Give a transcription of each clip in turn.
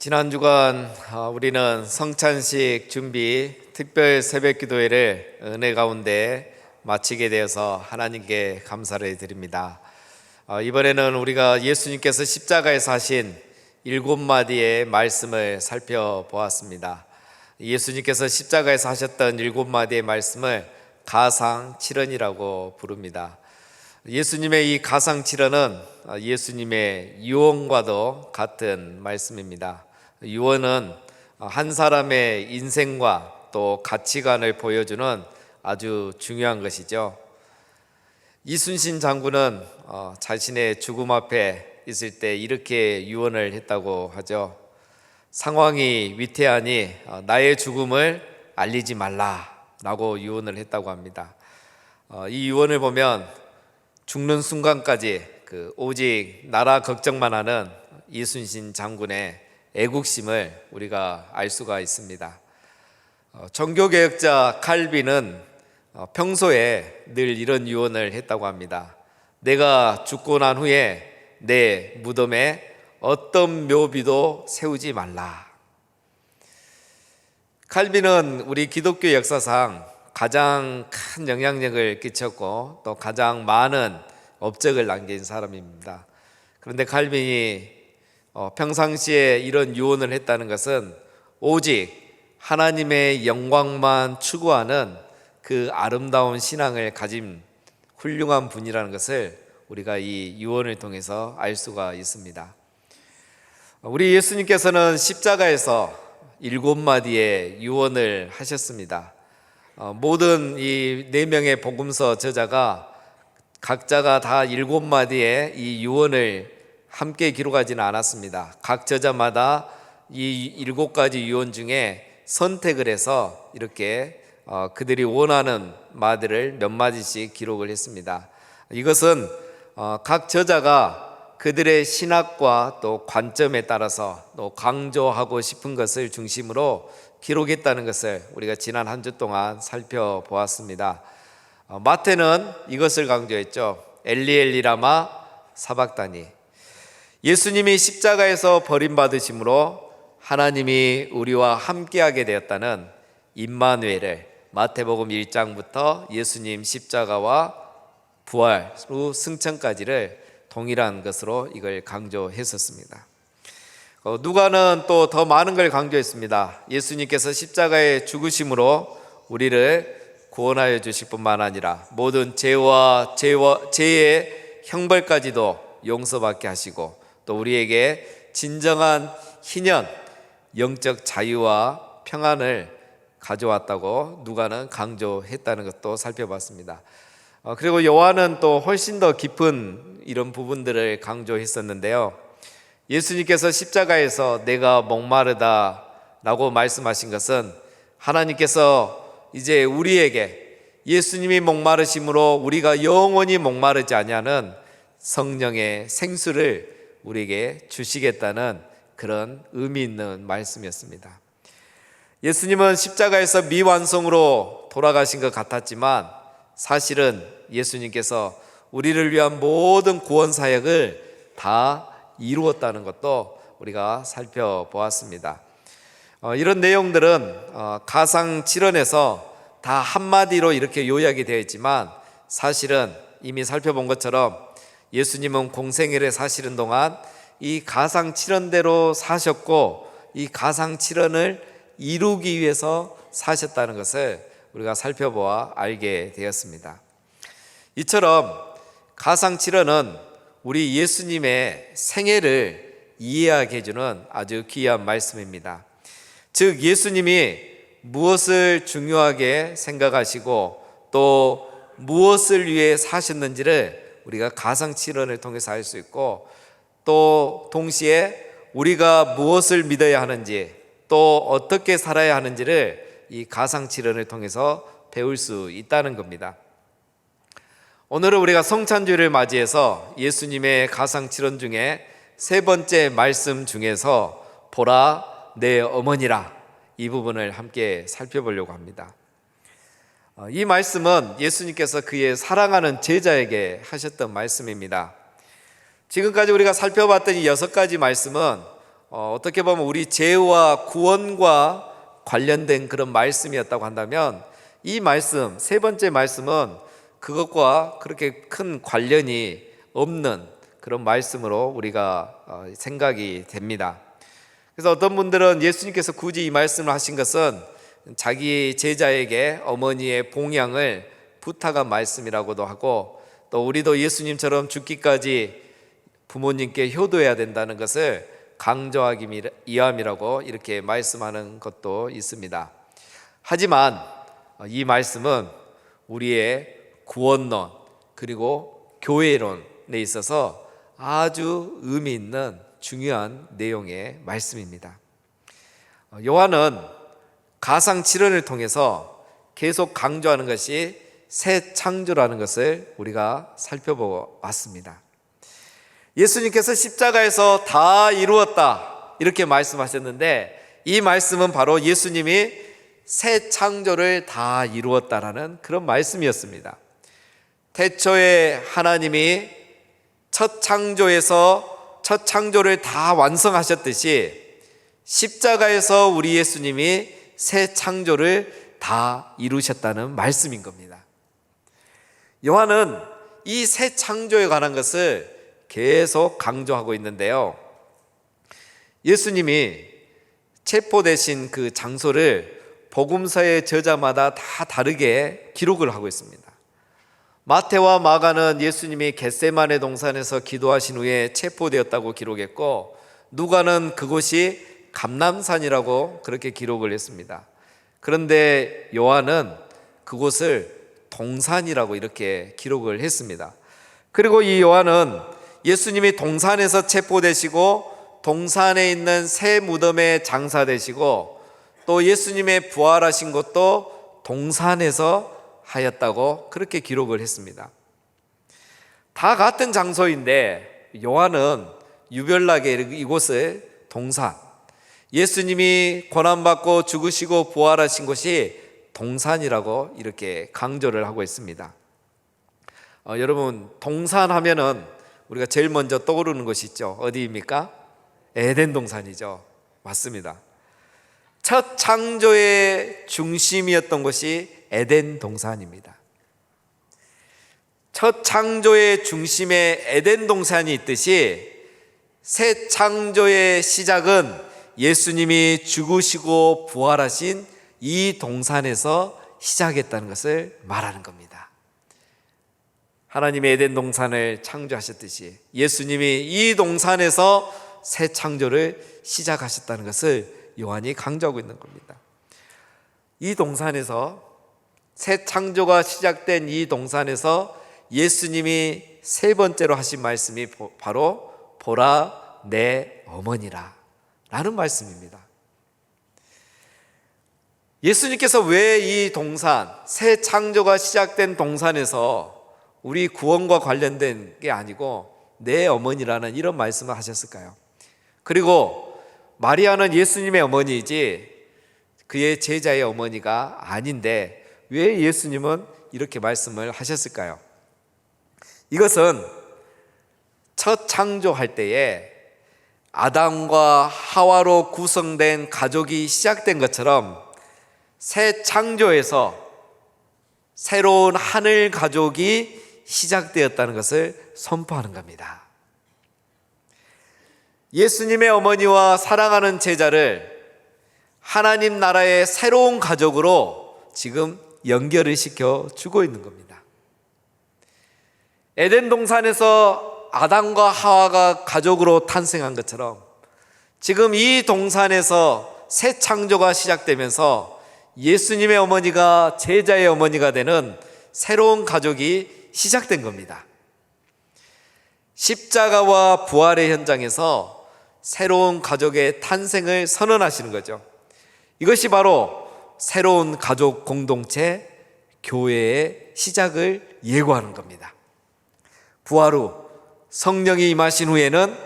지난 주간 우리는 성찬식 준비 특별 새벽 기도회를 은혜 가운데 마치게 되어서 하나님께 감사를 드립니다. 이번에는 우리가 예수님께서 십자가에서 하신 7마디의 말씀을 살펴보았습니다. 예수님께서 십자가에서 하셨던 7마디의 말씀을 가상칠언이라고 부릅니다. 예수님의 이 가상칠언은 예수님의 유언과도 같은 말씀입니다. 유언은 한 사람의 인생과 또 가치관을 보여주는 아주 중요한 것이죠. 이순신 장군은 자신의 죽음 앞에 있을 때 이렇게 유언을 했다고 하죠. 상황이 위태하니 나의 죽음을 알리지 말라라고 유언을 했다고 합니다. 이 유언을 보면 죽는 순간까지 오직 나라 걱정만 하는 이순신 장군의 애국심을 우리가 알 수가 있습니다. 종교개혁자 칼빈은 평소에 늘 이런 유언을 했다고 합니다. 내가 죽고 난 후에 내 무덤에 어떤 묘비도 세우지 말라. 칼빈은 우리 기독교 역사상 가장 큰 영향력을 끼쳤고 또 가장 많은 업적을 남긴 사람입니다. 그런데 칼빈이 평상시에 이런 유언을 했다는 것은 오직 하나님의 영광만 추구하는 그 아름다운 신앙을 가진 훌륭한 분이라는 것을 우리가 이 유언을 통해서 알 수가 있습니다. 우리 예수님께서는 십자가에서 7마디의 유언을 하셨습니다. 모든 이 4명의 복음서 저자가 각자가 다 7마디의 이 유언을 함께 기록하지는 않았습니다. 각 저자마다 이 7가지 유언 중에 선택을 해서 이렇게 그들이 원하는 말들을 몇 마디씩 기록을 했습니다. 이것은 각 저자가 그들의 신학과 또 관점에 따라서 또 강조하고 싶은 것을 중심으로 기록했다는 것을 우리가 지난 한 주 동안 살펴보았습니다. 마태는 이것을 강조했죠. 엘리 라마 사박다니. 예수님이 십자가에서 버림받으심으로 하나님이 우리와 함께하게 되었다는 임마누엘을 마태복음 1장부터 예수님 십자가와 부활 후 승천까지를 동일한 것으로 이걸 강조했었습니다. 누가는 또 더 많은 걸 강조했습니다. 예수님께서 십자가의 죽으심으로 우리를 구원하여 주실 뿐만 아니라 모든 죄의 형벌까지도 용서받게 하시고 또 우리에게 진정한 희년, 영적 자유와 평안을 가져왔다고 누가는 강조했다는 것도 살펴봤습니다. 그리고 요한은 또 훨씬 더 깊은 이런 부분들을 강조했었는데요. 예수님께서 십자가에서 내가 목마르다 라고 말씀하신 것은 하나님께서 이제 우리에게 예수님이 목마르심으로 우리가 영원히 목마르지 아니하는 성령의 생수를 우리에게 주시겠다는 그런 의미 있는 말씀이었습니다. 예수님은 십자가에서 미완성으로 돌아가신 것 같았지만 사실은 예수님께서 우리를 위한 모든 구원 사역을 다 이루었다는 것도 우리가 살펴보았습니다. 이런 내용들은 가상칠언에서 다 한마디로 이렇게 요약이 되어 있지만 사실은 이미 살펴본 것처럼 예수님은 공생애를 사시는 동안 이 가상칠언대로 사셨고 이 가상칠언을 이루기 위해서 사셨다는 것을 우리가 살펴보아 알게 되었습니다. 이처럼 가상칠언은 우리 예수님의 생애를 이해하게 해주는 아주 귀한 말씀입니다. 즉 예수님이 무엇을 중요하게 생각하시고 또 무엇을 위해 사셨는지를 우리가 가상칠언을 통해서 알 수 있고 또 동시에 우리가 무엇을 믿어야 하는지 또 어떻게 살아야 하는지를 이 가상칠언을 통해서 배울 수 있다는 겁니다. 오늘은 우리가 성찬주일을 맞이해서 예수님의 가상칠언 중에 3번째 말씀 중에서 보라 내 어머니라 이 부분을 함께 살펴보려고 합니다. 이 말씀은 예수님께서 그의 사랑하는 제자에게 하셨던 말씀입니다. 지금까지 우리가 살펴봤던 이 6가지 말씀은 어떻게 보면 우리 죄와 구원과 관련된 그런 말씀이었다고 한다면, 이 말씀, 세 번째 말씀은 그것과 그렇게 큰 관련이 없는 그런 말씀으로 우리가 생각이 됩니다. 그래서 어떤 분들은 예수님께서 굳이 이 말씀을 하신 것은 자기 제자에게 어머니의 봉양을 부탁한 말씀이라고도 하고, 또 우리도 예수님처럼 죽기까지 부모님께 효도해야 된다는 것을 강조하기 위함이라고 이렇게 말씀하는 것도 있습니다. 하지만 이 말씀은 우리의 구원론 그리고 교회론에 있어서 아주 의미 있는 중요한 내용의 말씀입니다. 요한은 가상 칠언을 통해서 계속 강조하는 것이 새 창조라는 것을 우리가 살펴보고 왔습니다. 예수님께서 십자가에서 다 이루었다 이렇게 말씀하셨는데, 이 말씀은 바로 예수님이 새 창조를 다 이루었다라는 그런 말씀이었습니다. 태초에 하나님이 첫 창조에서 첫 창조를 다 완성하셨듯이 십자가에서 우리 예수님이 새 창조를 다 이루셨다는 말씀인 겁니다. 요한은 이 새 창조에 관한 것을 계속 강조하고 있는데요, 예수님이 체포되신 그 장소를 복음서의 저자마다 다 다르게 기록을 하고 있습니다. 마태와 마가는 예수님이 겟세마네 동산에서 기도하신 후에 체포되었다고 기록했고, 누가는 그곳이 감람산이라고 그렇게 기록을 했습니다. 그런데 요한은 그곳을 동산이라고 이렇게 기록을 했습니다. 그리고 이 요한은 예수님이 동산에서 체포되시고 동산에 있는 새 무덤에 장사되시고 또 예수님의 부활하신 것도 동산에서 하였다고 그렇게 기록을 했습니다. 다 같은 장소인데 요한은 유별나게 이곳을 동산, 예수님이 고난받고 죽으시고 부활하신 곳이 동산이라고 이렇게 강조를 하고 있습니다. 여러분, 동산 하면은 우리가 제일 먼저 떠오르는 곳이 있죠. 어디입니까? 에덴 동산이죠. 맞습니다. 첫 창조의 중심이었던 곳이 에덴 동산입니다. 첫 창조의 중심에 에덴 동산이 있듯이 새 창조의 시작은 예수님이 죽으시고 부활하신 이 동산에서 시작했다는 것을 말하는 겁니다. 하나님의 에덴 동산을 창조하셨듯이 예수님이 이 동산에서 새 창조를 시작하셨다는 것을 요한이 강조하고 있는 겁니다. 이 동산에서, 새 창조가 시작된 이 동산에서 예수님이 세 번째로 하신 말씀이 바로 보라 내 어머니라 라는 말씀입니다. 예수님께서 왜 이 동산, 새 창조가 시작된 동산에서 우리 구원과 관련된 게 아니고 내 어머니라는 이런 말씀을 하셨을까요? 그리고 마리아는 예수님의 어머니이지 그의 제자의 어머니가 아닌데 왜 예수님은 이렇게 말씀을 하셨을까요? 이것은 첫 창조할 때에 아담과 하와로 구성된 가족이 시작된 것처럼 새 창조에서 새로운 하늘 가족이 시작되었다는 것을 선포하는 겁니다. 예수님의 어머니와 사랑하는 제자를 하나님 나라의 새로운 가족으로 지금 연결을 시켜 주고 있는 겁니다. 에덴 동산에서 아담과 하와가 가족으로 탄생한 것처럼 지금 이 동산에서 새 창조가 시작되면서 예수님의 어머니가 제자의 어머니가 되는 새로운 가족이 시작된 겁니다. 십자가와 부활의 현장에서 새로운 가족의 탄생을 선언하시는 거죠. 이것이 바로 새로운 가족 공동체, 교회의 시작을 예고하는 겁니다. 부활 후 성령이 임하신 후에는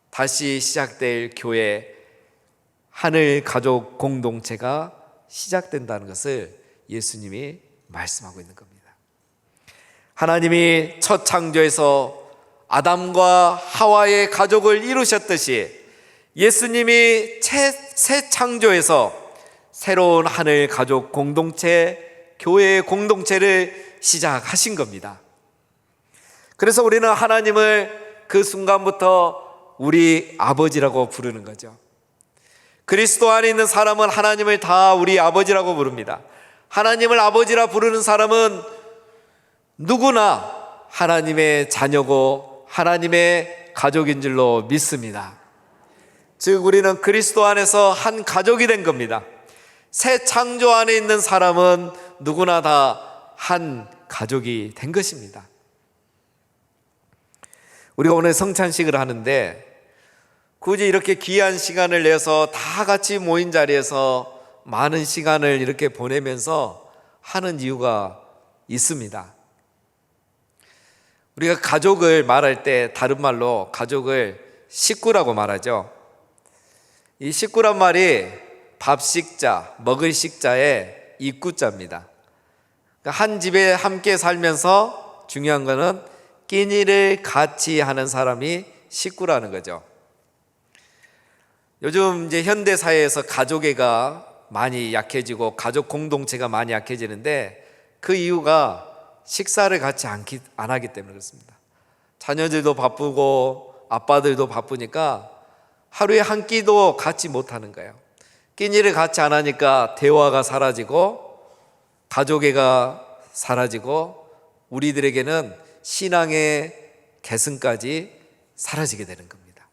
다시 시작될 교회, 하늘 가족 공동체가 시작된다는 것을 예수님이 말씀하고 있는 겁니다. 하나님이 첫 창조에서 아담과 하와의 가족을 이루셨듯이 예수님이 새 창조에서 새로운 하늘 가족 공동체, 교회 공동체를 시작하신 겁니다. 그래서 우리는 하나님을 그 순간부터 우리 아버지라고 부르는 거죠. 그리스도 안에 있는 사람은 하나님을 다 우리 아버지라고 부릅니다. 하나님을 아버지라 부르는 사람은 누구나 하나님의 자녀고 하나님의 가족인 줄로 믿습니다. 즉 우리는 그리스도 안에서 한 가족이 된 겁니다. 새 창조 안에 있는 사람은 누구나 다 한 가족이 된 것입니다. 우리가 오늘 성찬식을 하는데 굳이 이렇게 귀한 시간을 내서 다 같이 모인 자리에서 많은 시간을 이렇게 보내면서 하는 이유가 있습니다. 우리가 가족을 말할 때 다른 말로 가족을 식구라고 말하죠. 이 식구란 말이 밥 식자, 먹을 식자의 입구자입니다. 그러니까 한 집에 함께 살면서 중요한 거는 끼니를 같이 하는 사람이 식구라는 거죠. 요즘 이제 현대 사회에서 가족애가 많이 약해지고 가족 공동체가 많이 약해지는데 그 이유가 식사를 같이 안 하기 때문에 그렇습니다. 자녀들도 바쁘고 아빠들도 바쁘니까 하루에 한 끼도 같이 못 하는 거예요. 끼니를 같이 안 하니까 대화가 사라지고 가족애가 사라지고 우리들에게는 신앙의 계승까지 사라지게 되는 겁니다.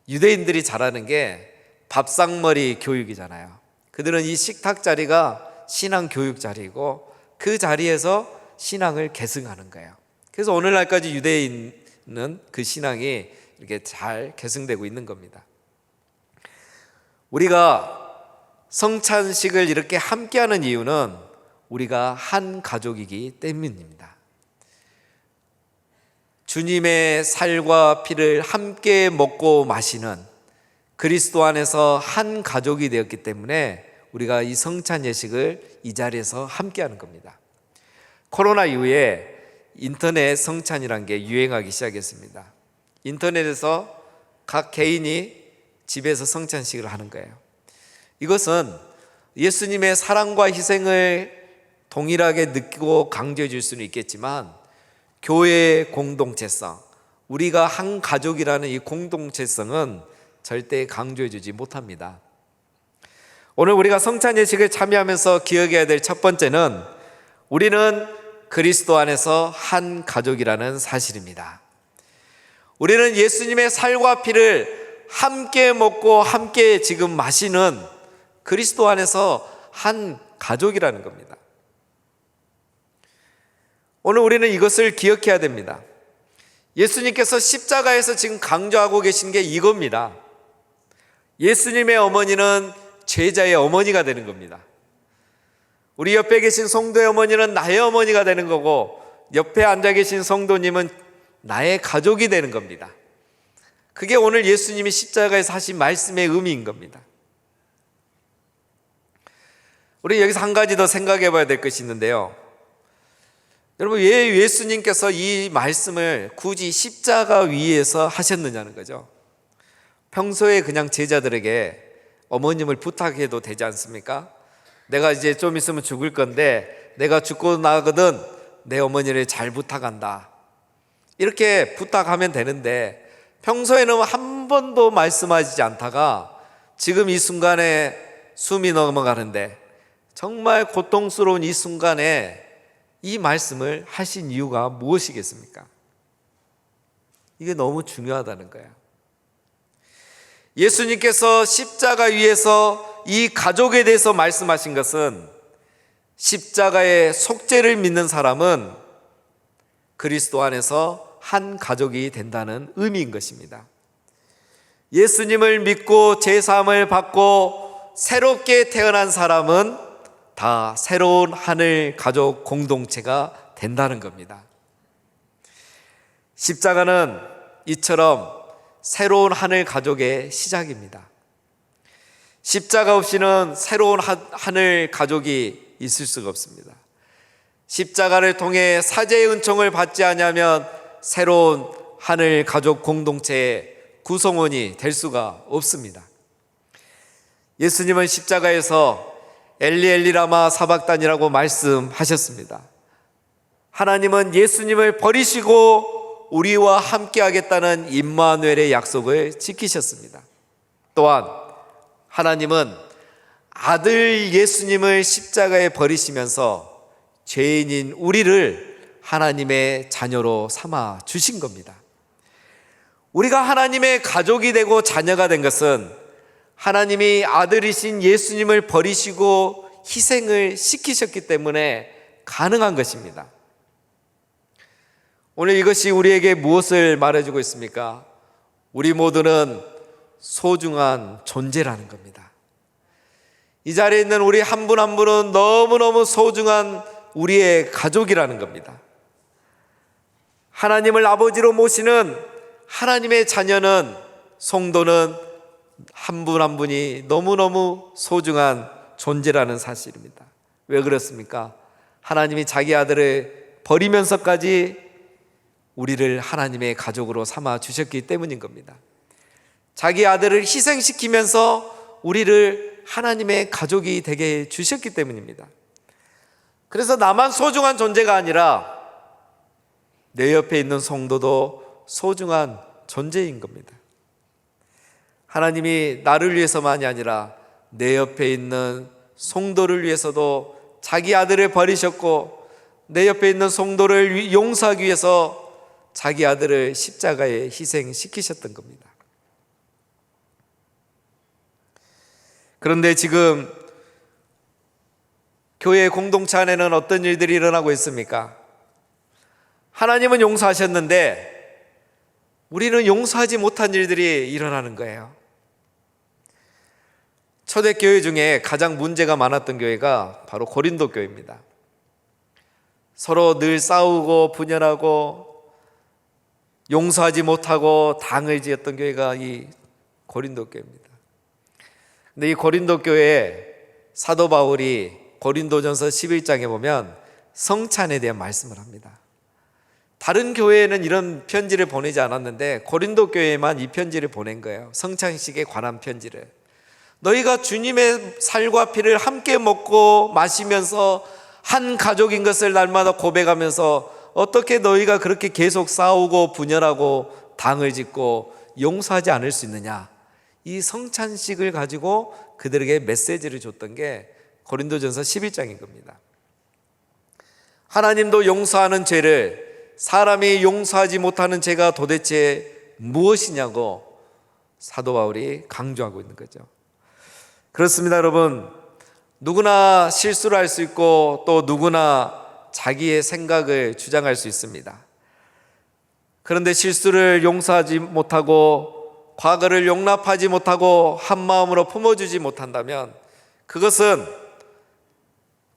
유대인들이 잘하는 게 밥상머리 교육이잖아요. 그들은 이 식탁 자리가 신앙 교육 자리이고 그 자리에서 신앙을 계승하는 거예요. 그래서 오늘날까지 유대인은 그 신앙이 이렇게 잘 계승되고 있는 겁니다. 우리가 성찬식을 이렇게 함께하는 이유는 우리가 한 가족이기 때문입니다. 주님의 살과 피를 함께 먹고 마시는 그리스도 안에서 한 가족이 되었기 때문에 우리가 이 성찬 예식을 이 자리에서 함께하는 겁니다. 코로나 이후에 인터넷 성찬이라는 게 유행하기 시작했습니다. 인터넷에서 각 개인이 집에서 성찬식을 하는 거예요. 이것은 예수님의 사랑과 희생을 동일하게 느끼고 강조해 줄 수는 있겠지만 교회의 공동체성, 우리가 한 가족이라는 이 공동체성은 절대 강조해 주지 못합니다. 오늘 우리가 성찬 예식을 참여하면서 기억해야 될 첫 번째는 우리는 그리스도 안에서 한 가족이라는 사실입니다. 우리는 예수님의 살과 피를 함께 먹고 함께 지금 마시는 그리스도 안에서 한 가족이라는 겁니다. 오늘 우리는 이것을 기억해야 됩니다. 예수님께서 십자가에서 지금 강조하고 계신 게 이겁니다. 예수님의 어머니는 제자의 어머니가 되는 겁니다. 우리 옆에 계신 성도의 어머니는 나의 어머니가 되는 거고 옆에 앉아 계신 성도님은 나의 가족이 되는 겁니다. 그게 오늘 예수님이 십자가에서 하신 말씀의 의미인 겁니다. 우리 여기서 한 가지 더 생각해 봐야 될 것이 있는데요. 여러분, 왜 예수님께서 이 말씀을 굳이 십자가 위에서 하셨느냐는 거죠. 평소에 그냥 제자들에게 어머님을 부탁해도 되지 않습니까? 내가 이제 좀 있으면 죽을 건데 내가 죽고 나거든 내 어머니를 잘 부탁한다. 이렇게 부탁하면 되는데 평소에는 한 번도 말씀하시지 않다가 지금 이 순간에 숨이 넘어가는데 정말 고통스러운 이 순간에 이 말씀을 하신 이유가 무엇이겠습니까? 이게 너무 중요하다는 거예요. 예수님께서 십자가 위에서 이 가족에 대해서 말씀하신 것은 십자가의 속죄를 믿는 사람은 그리스도 안에서 한 가족이 된다는 의미인 것입니다. 예수님을 믿고 제사함을 받고 새롭게 태어난 사람은 다 새로운 하늘 가족 공동체가 된다는 겁니다. 십자가는 이처럼 새로운 하늘 가족의 시작입니다. 십자가 없이는 새로운 하늘 가족이 있을 수가 없습니다. 십자가를 통해 사제의 은총을 받지 않으면 새로운 하늘 가족 공동체에 구성원이 될 수가 없습니다. 예수님은 십자가에서 엘리 엘리 라마 사박단이라고 말씀하셨습니다. 하나님은 예수님을 버리시고 우리와 함께 하겠다는 임마누엘의 약속을 지키셨습니다. 또한 하나님은 아들 예수님을 십자가에 버리시면서 죄인인 우리를 하나님의 자녀로 삼아 주신 겁니다. 우리가 하나님의 가족이 되고 자녀가 된 것은 하나님이 아들이신 예수님을 버리시고 희생을 시키셨기 때문에 가능한 것입니다. 오늘 이것이 우리에게 무엇을 말해주고 있습니까? 우리 모두는 소중한 존재라는 겁니다. 이 자리에 있는 우리 한 분 한 분은 너무너무 소중한 우리의 가족이라는 겁니다. 하나님을 아버지로 모시는 하나님의 자녀는, 성도는 한 분 한 분이 너무너무 소중한 존재라는 사실입니다. 왜 그렇습니까? 하나님이 자기 아들을 버리면서까지 우리를 하나님의 가족으로 삼아 주셨기 때문인 겁니다. 자기 아들을 희생시키면서 우리를 하나님의 가족이 되게 주셨기 때문입니다. 그래서 나만 소중한 존재가 아니라 내 옆에 있는 성도도 소중한 존재인 겁니다. 하나님이 나를 위해서만이 아니라 내 옆에 있는 성도를 위해서도 자기 아들을 버리셨고, 내 옆에 있는 성도를 용서하기 위해서 자기 아들을 십자가에 희생시키셨던 겁니다. 그런데 지금 교회 공동체 안에는 어떤 일들이 일어나고 있습니까? 하나님은 용서하셨는데 우리는 용서하지 못한 일들이 일어나는 거예요. 초대교회 중에 가장 문제가 많았던 교회가 바로 고린도 교회입니다. 서로 늘 싸우고 분열하고 용서하지 못하고 당을 지었던 교회가 이 고린도 교회입니다. 근데 이 고린도 교회에 사도 바울이 고린도전서 11장에 보면 성찬에 대한 말씀을 합니다. 다른 교회에는 이런 편지를 보내지 않았는데 고린도 교회에만 이 편지를 보낸 거예요. 성찬식에 관한 편지를. 너희가 주님의 살과 피를 함께 먹고 마시면서 한 가족인 것을 날마다 고백하면서 어떻게 너희가 그렇게 계속 싸우고 분열하고 당을 짓고 용서하지 않을 수 있느냐. 이 성찬식을 가지고 그들에게 메시지를 줬던 게 고린도전서 11장인 겁니다. 하나님도 용서하는 죄를, 사람이 용서하지 못하는 죄가 도대체 무엇이냐고 사도 바울이 강조하고 있는 거죠. 그렇습니다, 여러분. 누구나 실수를 할 수 있고 또 누구나 자기의 생각을 주장할 수 있습니다. 그런데 실수를 용서하지 못하고 과거를 용납하지 못하고 한 마음으로 품어주지 못한다면 그것은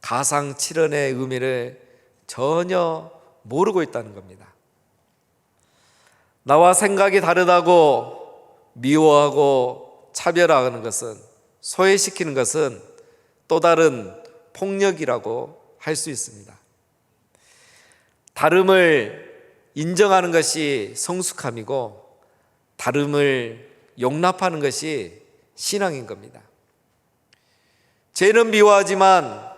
가상칠언의 의미를 전혀 모르고 있다는 겁니다. 나와 생각이 다르다고 미워하고 차별하는 것은, 소외시키는 것은 또 다른 폭력이라고 할 수 있습니다. 다름을 인정하는 것이 성숙함이고 다름을 용납하는 것이 신앙인 겁니다. 죄는 미워하지만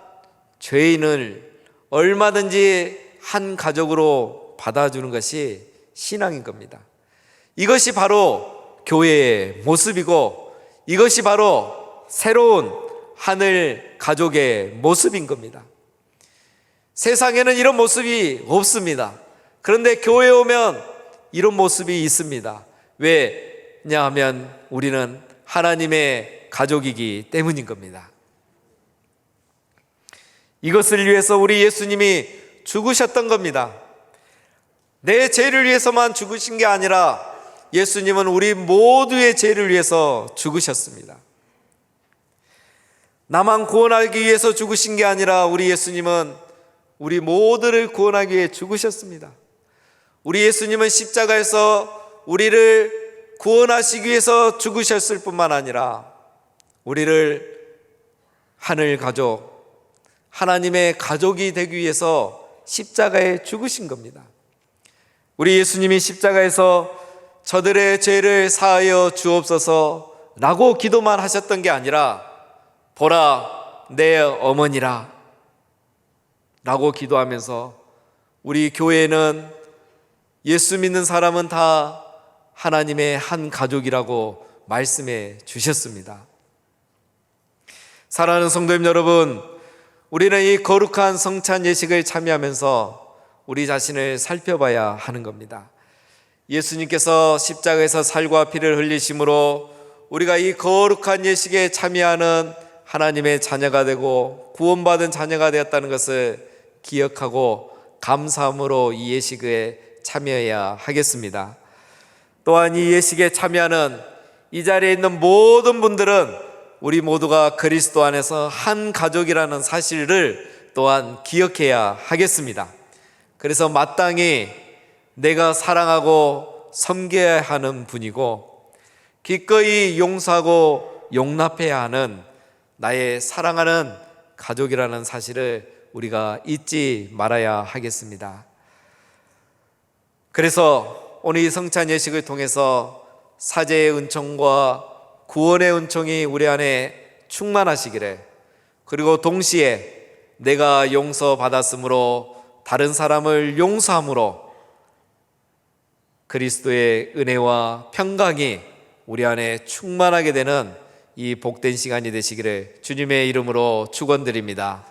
죄인을 얼마든지 한 가족으로 받아주는 것이 신앙인 겁니다. 이것이 바로 교회의 모습이고 이것이 바로 새로운 하늘 가족의 모습인 겁니다. 세상에는 이런 모습이 없습니다. 그런데 교회에 오면 이런 모습이 있습니다. 왜냐하면 우리는 하나님의 가족이기 때문인 겁니다. 이것을 위해서 우리 예수님이 죽으셨던 겁니다. 내 죄를 위해서만 죽으신 게 아니라 예수님은 우리 모두의 죄를 위해서 죽으셨습니다. 나만 구원하기 위해서 죽으신 게 아니라 우리 예수님은 우리 모두를 구원하기 위해 죽으셨습니다. 우리 예수님은 십자가에서 우리를 구원하시기 위해서 죽으셨을 뿐만 아니라 우리를 하늘 가족, 하나님의 가족이 되기 위해서 십자가에 죽으신 겁니다. 우리 예수님이 십자가에서 저들의 죄를 사하여 주옵소서라고 기도만 하셨던 게 아니라 보라 내 어머니라 라고 기도하면서 우리 교회는 예수 믿는 사람은 다 하나님의 한 가족이라고 말씀해 주셨습니다. 사랑하는 성도님 여러분, 우리는 이 거룩한 성찬 예식을 참여하면서 우리 자신을 살펴봐야 하는 겁니다. 예수님께서 십자가에서 살과 피를 흘리심으로 우리가 이 거룩한 예식에 참여하는 하나님의 자녀가 되고 구원받은 자녀가 되었다는 것을 기억하고 감사함으로 이 예식에 참여해야 하겠습니다. 또한 이 예식에 참여하는 이 자리에 있는 모든 분들은 우리 모두가 그리스도 안에서 한 가족이라는 사실을 또한 기억해야 하겠습니다. 그래서 마땅히 내가 사랑하고 섬겨야 하는 분이고 기꺼이 용서하고 용납해야 하는 나의 사랑하는 가족이라는 사실을 우리가 잊지 말아야 하겠습니다. 그래서 오늘 이 성찬 예식을 통해서 사죄의 은총과 구원의 은총이 우리 안에 충만하시기를, 그리고 동시에 내가 용서받았으므로 다른 사람을 용서함으로 그리스도의 은혜와 평강이 우리 안에 충만하게 되는 이 복된 시간이 되시기를 주님의 이름으로 축원드립니다.